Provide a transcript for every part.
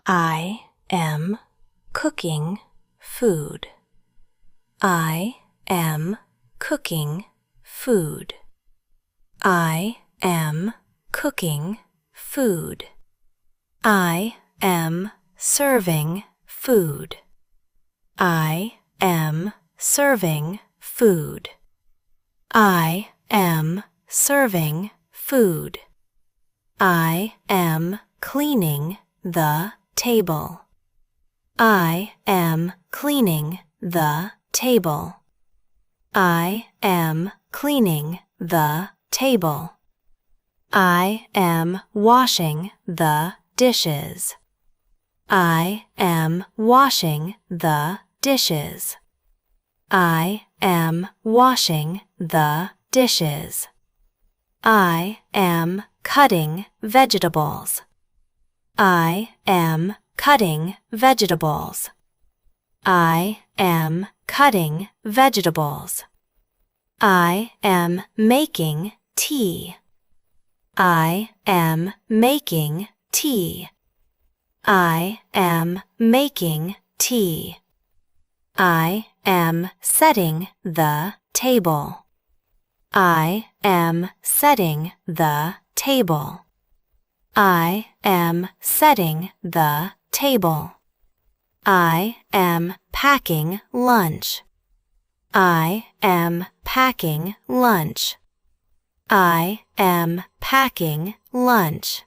I am cooking food. I am cooking food. I am cooking food. I am serving food. I am serving food. I am serving food. I am cleaning the table. I am cleaning the table. I am cleaning the table. I am washing the dishes. I am washing the dishes. I am washing the dishes. I am cutting vegetables. I am cutting vegetables. I am cutting vegetables. I am making tea. I am making tea. I am making tea. I am setting the table. I am setting the table. I am setting the table. I am packing lunch. I am packing lunch. I am packing lunch.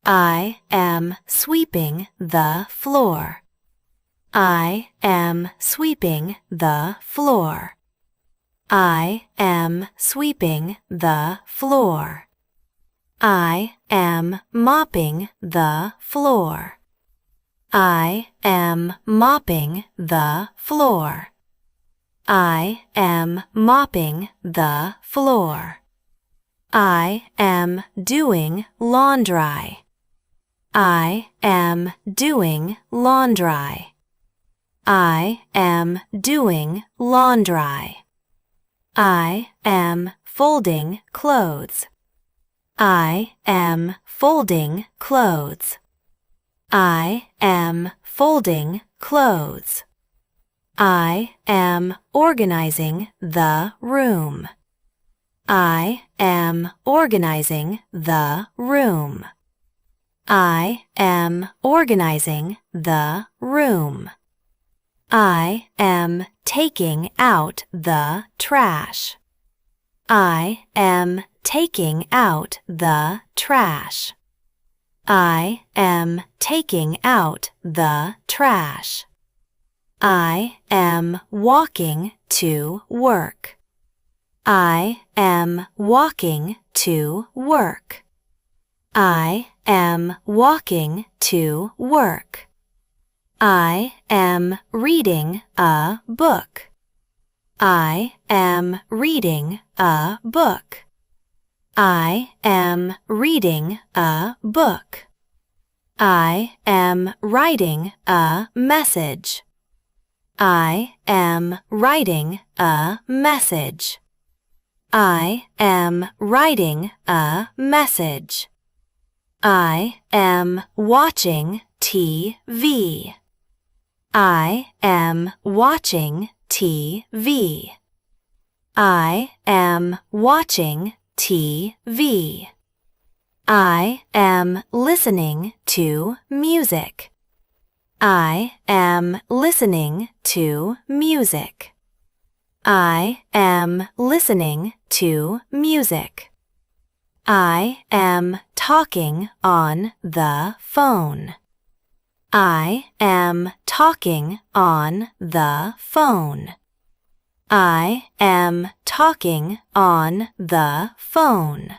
I am sweeping the floor. I am sweeping the floor. I am sweeping the floor. I am mopping the floor. I am mopping the floor. I am mopping the floor. I am doing laundry. I am doing laundry. I am doing laundry. I am folding clothes. I am folding clothes. I am folding clothes. I am organizing the room. I am organizing the room. I am organizing the room. I am taking out the trash. I am taking out the trash. I am taking out the trash. I am walking to work. I am walking to work. I am walking to work. I am reading a book. I am reading a book. I am reading a book. I am writing a message. I am writing a message. I am writing a message. I am watching TV. I am watching TV. I am watching TV. I am listening to music. I am listening to music. I am listening to music. I am talking on the phone. I am talking on the phone. I am talking on the phone.